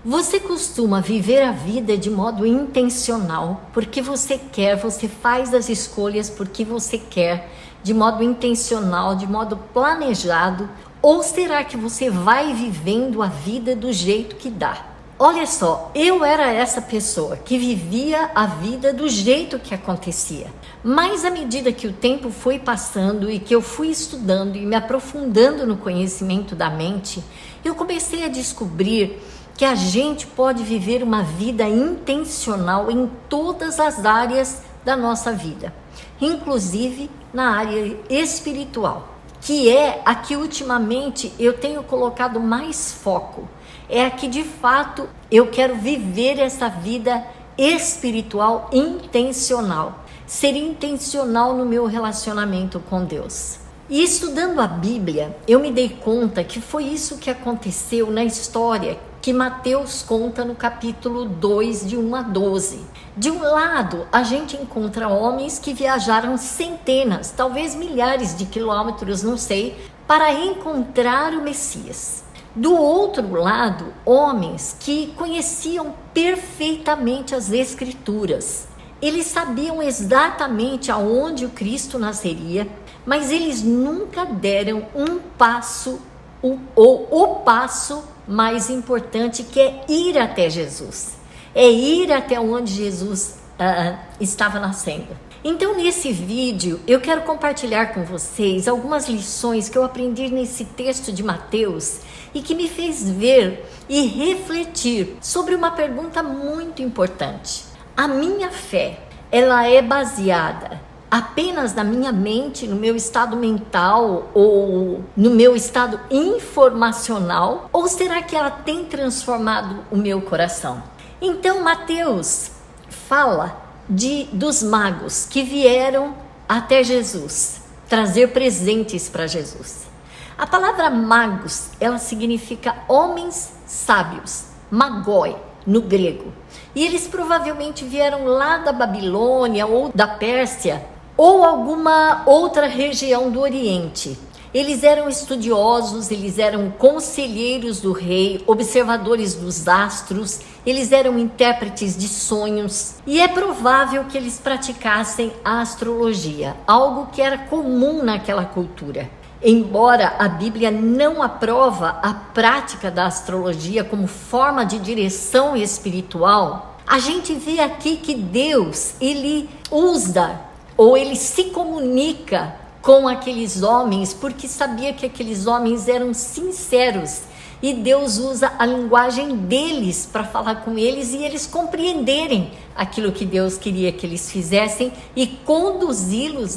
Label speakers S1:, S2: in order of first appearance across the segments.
S1: Você costuma viver a vida de modo intencional, porque você quer, você faz as escolhas porque você quer, de modo intencional, de modo planejado, ou será que você vai vivendo a vida do jeito que dá? Olha só, eu era essa pessoa que vivia a vida do jeito que acontecia. Mas à medida que o tempo foi passando e que eu fui estudando e me aprofundando no conhecimento da mente, eu comecei a descobrir que a gente pode viver uma vida intencional em todas as áreas da nossa vida, inclusive na área espiritual, que é a que ultimamente eu tenho colocado mais foco. É a que de fato eu quero viver essa vida espiritual intencional, ser intencional no meu relacionamento com Deus. E estudando a Bíblia, eu me dei conta que foi isso que aconteceu na história que Mateus conta no capítulo 2, de 1 a 12. De um lado, a gente encontra homens que viajaram centenas, talvez milhares de quilômetros, não sei, para encontrar o Messias. Do outro lado, homens que conheciam perfeitamente as Escrituras. Eles sabiam exatamente aonde o Cristo nasceria, mas eles nunca deram um passo, o passo mais importante, que é ir até Jesus. É ir até onde Jesus estava nascendo. Então, nesse vídeo, eu quero compartilhar com vocês algumas lições que eu aprendi nesse texto de Mateus e que me fez ver e refletir sobre uma pergunta muito importante. A minha fé, ela é baseada apenas na minha mente, no meu estado mental ou no meu estado informacional? Ou será que ela tem transformado o meu coração? Então, Mateus fala dos magos que vieram até Jesus, trazer presentes para Jesus. A palavra magos, ela significa homens sábios, magoi, no grego. E eles provavelmente vieram lá da Babilônia ou da Pérsia ou alguma outra região do Oriente. Eles eram estudiosos, eles eram conselheiros do rei, observadores dos astros, eles eram intérpretes de sonhos. E é provável que eles praticassem a astrologia, algo que era comum naquela cultura. Embora a Bíblia não aprova a prática da astrologia como forma de direção espiritual, a gente vê aqui que Deus, ele usa ou ele se comunica com aqueles homens porque sabia que aqueles homens eram sinceros e Deus usa a linguagem deles para falar com eles e eles compreenderem aquilo que Deus queria que eles fizessem e conduzi-los,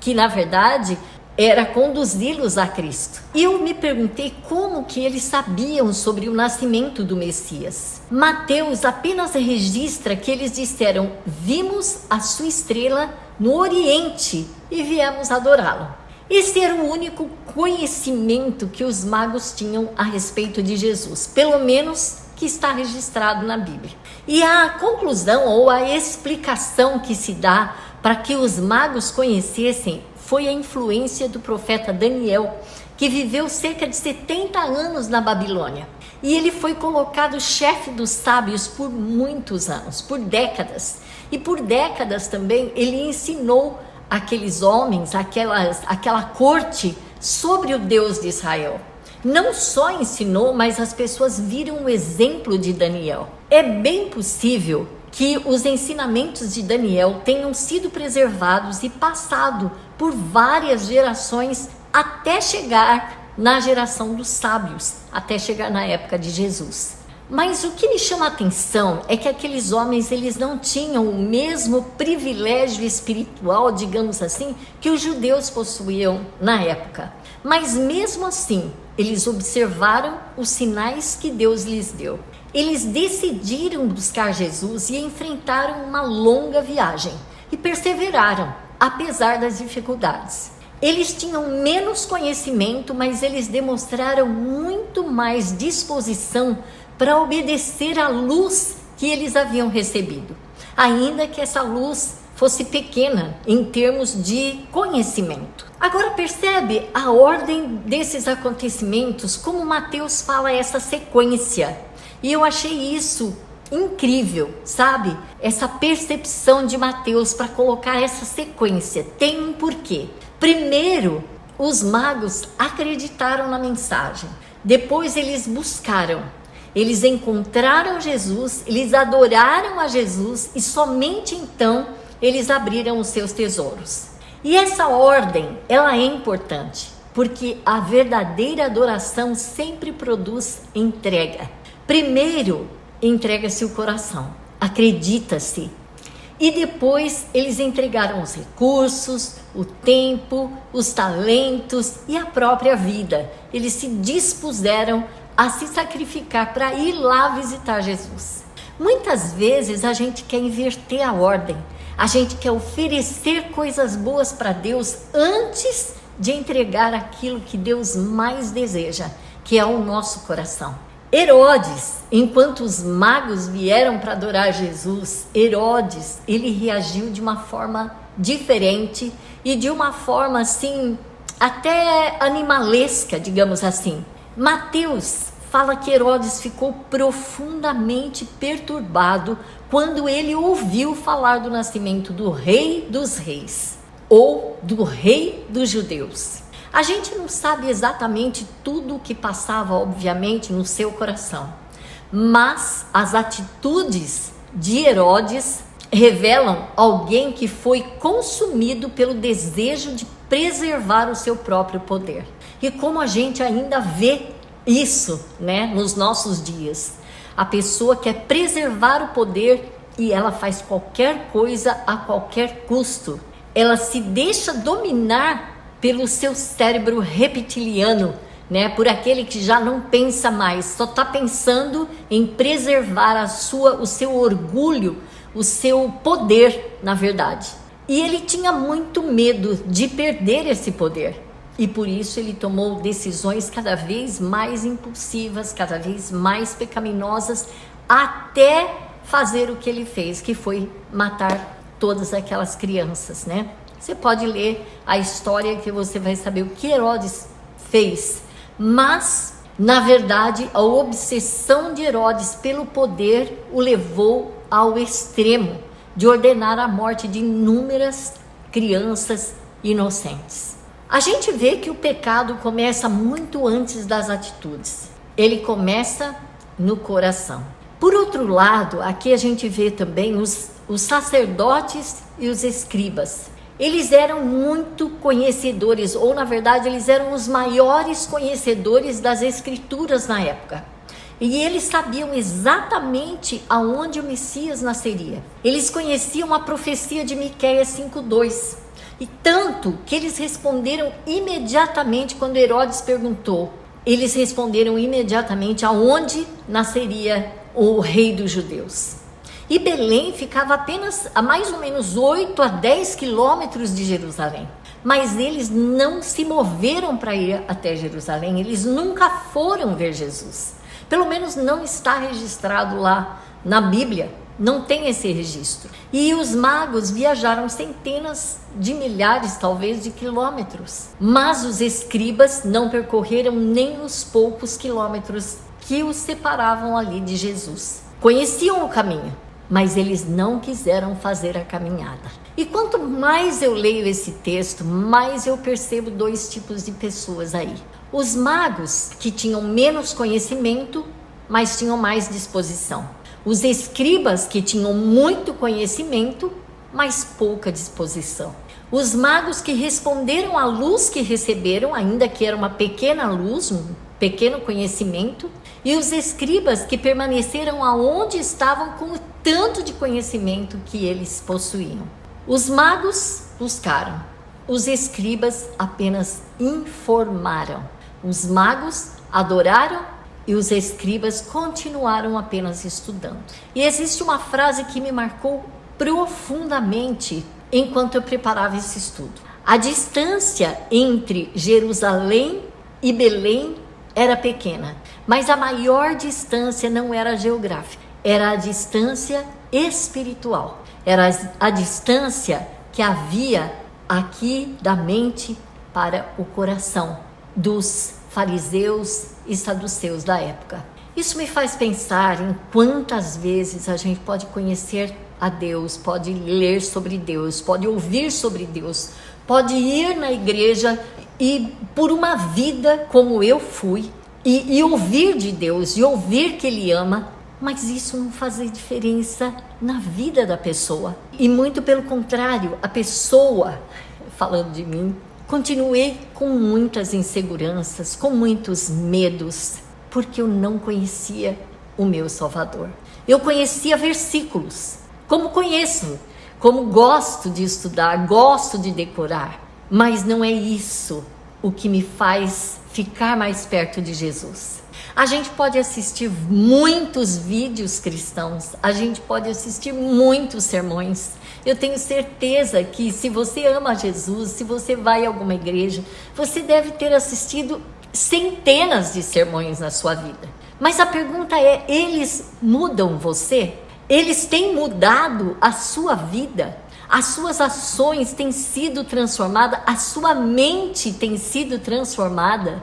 S1: que na verdade era conduzi-los a Cristo. E eu me perguntei como que eles sabiam sobre o nascimento do Messias. Mateus apenas registra que eles disseram: vimos a sua estrela no Oriente e viemos adorá-lo. Esse era o único conhecimento que os magos tinham a respeito de Jesus, pelo menos que está registrado na Bíblia. E a conclusão ou a explicação que se dá para que os magos conhecessem foi a influência do profeta Daniel, que viveu cerca de 70 anos na Babilônia. E ele foi colocado chefe dos sábios por muitos anos, por décadas. E por décadas também ele ensinou aqueles homens, aquela corte, sobre o Deus de Israel. Não só ensinou, mas as pessoas viram o exemplo de Daniel. É bem possível que os ensinamentos de Daniel tenham sido preservados e passado por várias gerações até chegar na geração dos sábios, até chegar na época de Jesus. Mas o que me chama a atenção é que aqueles homens, eles não tinham o mesmo privilégio espiritual, digamos assim, que os judeus possuíam na época. Mas mesmo assim, eles observaram os sinais que Deus lhes deu. Eles decidiram buscar Jesus e enfrentaram uma longa viagem e perseveraram, apesar das dificuldades. Eles tinham menos conhecimento, mas eles demonstraram muito mais disposição para obedecer à luz que eles haviam recebido, ainda que essa luz fosse pequena em termos de conhecimento. Agora percebe a ordem desses acontecimentos, como Mateus fala essa sequência. E eu achei isso incrível, sabe? Essa percepção de Mateus para colocar essa sequência. Tem um porquê. Primeiro, os magos acreditaram na mensagem. Depois eles buscaram. Eles encontraram Jesus, eles adoraram a Jesus e somente então eles abriram os seus tesouros. E essa ordem, ela é importante, porque a verdadeira adoração sempre produz entrega. Primeiro, entrega-se o coração, acredita-se. E depois eles entregaram os recursos, o tempo, os talentos e a própria vida. Eles se dispuseram a se sacrificar para ir lá visitar Jesus. Muitas vezes a gente quer inverter a ordem. A gente quer oferecer coisas boas para Deus antes de entregar aquilo que Deus mais deseja, que é o nosso coração. Herodes, enquanto os magos vieram para adorar Jesus, Herodes, ele reagiu de uma forma diferente e de uma forma assim, até animalesca, digamos assim. Mateus fala que Herodes ficou profundamente perturbado quando ele ouviu falar do nascimento do Rei dos Reis, ou do Rei dos Judeus. A gente não sabe exatamente tudo o que passava, obviamente, no seu coração, mas as atitudes de Herodes revelam alguém que foi consumido pelo desejo de preservar o seu próprio poder. E como a gente ainda vê isso, né, nos nossos dias. A pessoa quer preservar o poder e ela faz qualquer coisa a qualquer custo. Ela se deixa dominar pelo seu cérebro reptiliano, né, por aquele que já não pensa mais, só está pensando em preservar o seu orgulho, o seu poder, na verdade. E ele tinha muito medo de perder esse poder. E por isso ele tomou decisões cada vez mais impulsivas, cada vez mais pecaminosas, até fazer o que ele fez, que foi matar todas aquelas crianças, né? Você pode ler a história que você vai saber o que Herodes fez. Mas, na verdade, a obsessão de Herodes pelo poder o levou ao extremo de ordenar a morte de inúmeras crianças inocentes. A gente vê que o pecado começa muito antes das atitudes. Ele começa no coração. Por outro lado, aqui a gente vê também os sacerdotes e os escribas. Eles eram muito conhecedores, ou na verdade eles eram os maiores conhecedores das escrituras na época. E eles sabiam exatamente aonde o Messias nasceria. Eles conheciam a profecia de Miqueias 5:2. E tanto que eles responderam imediatamente quando Herodes perguntou. Eles responderam imediatamente aonde nasceria o rei dos judeus. E Belém ficava apenas a mais ou menos 8 a 10 quilômetros de Jerusalém. Mas eles não se moveram para ir até Jerusalém, eles nunca foram ver Jesus. Pelo menos não está registrado lá na Bíblia, não tem esse registro. E os magos viajaram centenas de milhares, talvez, de quilômetros. Mas os escribas não percorreram nem os poucos quilômetros que os separavam ali de Jesus. Conheciam o caminho, mas eles não quiseram fazer a caminhada. E quanto mais eu leio esse texto, mais eu percebo dois tipos de pessoas aí. Os magos, que tinham menos conhecimento, mas tinham mais disposição. Os escribas, que tinham muito conhecimento, mas pouca disposição. Os magos que responderam à luz que receberam, ainda que era uma pequena luz, um pequeno conhecimento, e os escribas que permaneceram aonde estavam com o tanto de conhecimento que eles possuíam. Os magos buscaram, os escribas apenas informaram. Os magos adoraram e os escribas continuaram apenas estudando. E existe uma frase que me marcou profundamente enquanto eu preparava esse estudo. A distância entre Jerusalém e Belém era pequena, mas a maior distância não era geográfica, era a distância espiritual. Era a distância que havia aqui da mente para o coração dos fariseus e saduceus da época. Isso me faz pensar em quantas vezes a gente pode conhecer a Deus, pode ler sobre Deus, pode ouvir sobre Deus, pode ir na igreja e por uma vida como eu fui, e ouvir de Deus, e ouvir que Ele ama, mas isso não faz diferença na vida da pessoa. E muito pelo contrário, a pessoa, falando de mim, continuei com muitas inseguranças, com muitos medos, porque eu não conhecia o meu Salvador. Eu conhecia versículos, como conheço, como gosto de estudar, gosto de decorar, mas não é isso o que me faz ficar mais perto de Jesus. A gente pode assistir muitos vídeos cristãos, a gente pode assistir muitos sermões. Eu tenho certeza que se você ama Jesus, se você vai a alguma igreja, você deve ter assistido centenas de sermões na sua vida. Mas a pergunta é, eles mudam você? Eles têm mudado a sua vida? As suas ações têm sido transformadas? A sua mente tem sido transformada?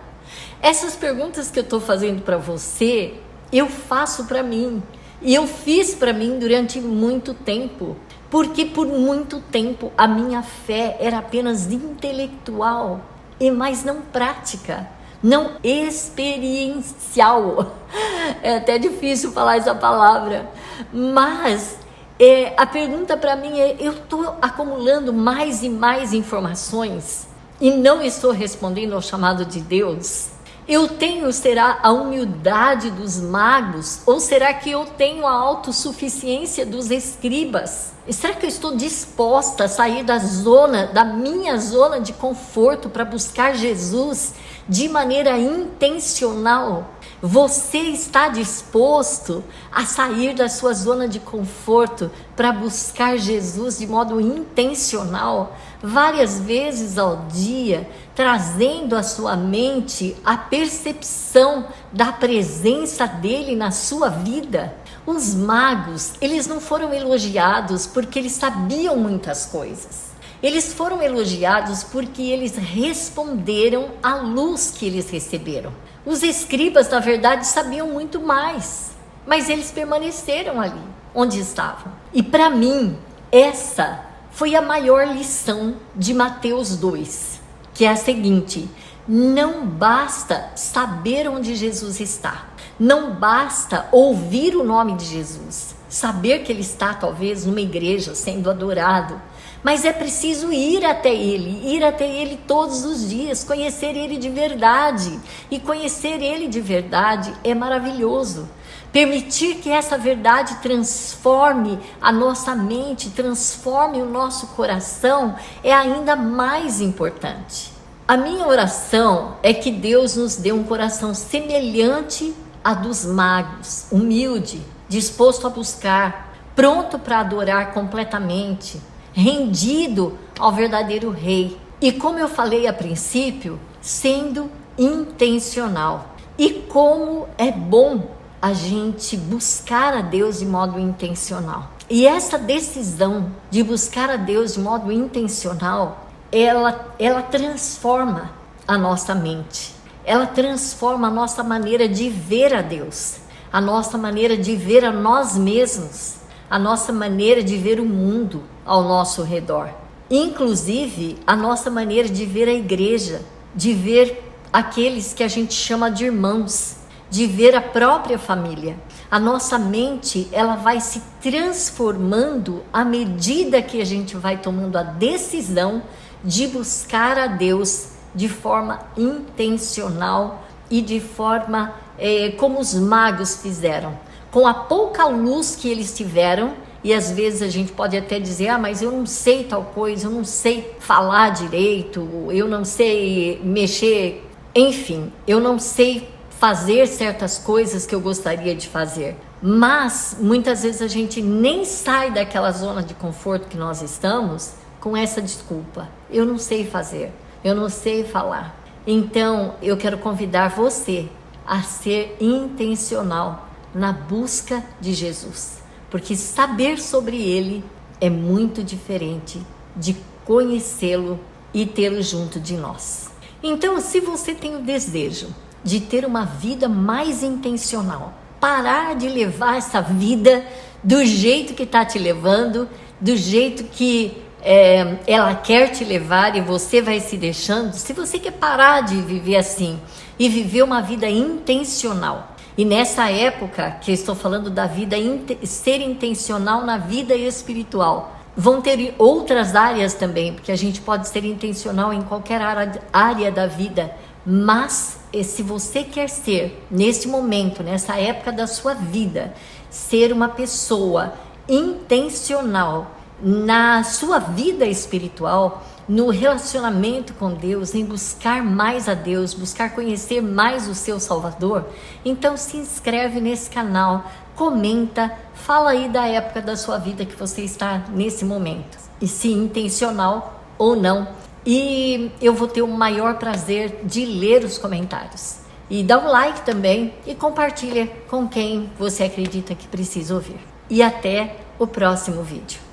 S1: Essas perguntas que eu estou fazendo para você, eu faço para mim. E eu fiz para mim durante muito tempo. Porque por muito tempo a minha fé era apenas intelectual, mas não prática, não experiencial. É até difícil falar essa palavra. Mas a pergunta para mim é, eu estou acumulando mais e mais informações e não estou respondendo ao chamado de Deus? Será a humildade dos magos? Ou será que eu tenho a autossuficiência dos escribas? E será que eu estou disposta a sair da minha zona de conforto para buscar Jesus de maneira intencional? Você está disposto a sair da sua zona de conforto para buscar Jesus de modo intencional, várias vezes ao dia, trazendo à sua mente a percepção da presença dele na sua vida? Os magos, eles não foram elogiados porque eles sabiam muitas coisas. Eles foram elogiados porque eles responderam à luz que eles receberam. Os escribas, na verdade, sabiam muito mais, mas eles permaneceram ali, onde estavam. E para mim, essa foi a maior lição de Mateus 2, que é a seguinte: não basta saber onde Jesus está, não basta ouvir o nome de Jesus, saber que ele está talvez numa igreja sendo adorado, mas é preciso ir até ele todos os dias, conhecer ele de verdade. E conhecer ele de verdade é maravilhoso. Permitir que essa verdade transforme a nossa mente, transforme o nosso coração é ainda mais importante. A minha oração é que Deus nos dê um coração semelhante a dos magos, humilde, disposto a buscar, pronto para adorar completamente, rendido ao verdadeiro Rei. E como eu falei a princípio, sendo intencional. E como é bom a gente buscar a Deus de modo intencional. E essa decisão de buscar a Deus de modo intencional, ela transforma a nossa mente. Ela transforma a nossa maneira de ver a Deus, a nossa maneira de ver a nós mesmos, a nossa maneira de ver o mundo ao nosso redor. Inclusive, a nossa maneira de ver a igreja, de ver aqueles que a gente chama de irmãos, de ver a própria família. A nossa mente, ela vai se transformando à medida que a gente vai tomando a decisão de buscar a Deus de forma intencional e de forma como os magos fizeram, com a pouca luz que eles tiveram. E às vezes a gente pode até dizer, mas eu não sei tal coisa, eu não sei falar direito, eu não sei mexer, enfim, eu não sei fazer certas coisas que eu gostaria de fazer. Mas muitas vezes a gente nem sai daquela zona de conforto que nós estamos com essa desculpa: eu não sei fazer, eu não sei falar. Então eu quero convidar você a ser intencional na busca de Jesus, porque saber sobre ele é muito diferente de conhecê-lo e tê-lo junto de nós. Então, se você tem o desejo de ter uma vida mais intencional, parar de levar essa vida do jeito que está te levando, do jeito que ela quer te levar e você vai se deixando. Se você quer parar de viver assim e viver uma vida intencional, e nessa época que eu estou falando da vida, ser intencional na vida espiritual, vão ter outras áreas também, porque a gente pode ser intencional em qualquer área da vida, mas se você quer ser, nesse momento, nessa época da sua vida, ser uma pessoa intencional na sua vida espiritual, no relacionamento com Deus, em buscar mais a Deus, buscar conhecer mais o seu Salvador, então se inscreve nesse canal, comenta, fala aí da época da sua vida que você está nesse momento, e se intencional ou não, e eu vou ter o maior prazer de ler os comentários. E dá um like também e compartilha com quem você acredita que precisa ouvir. E até o próximo vídeo.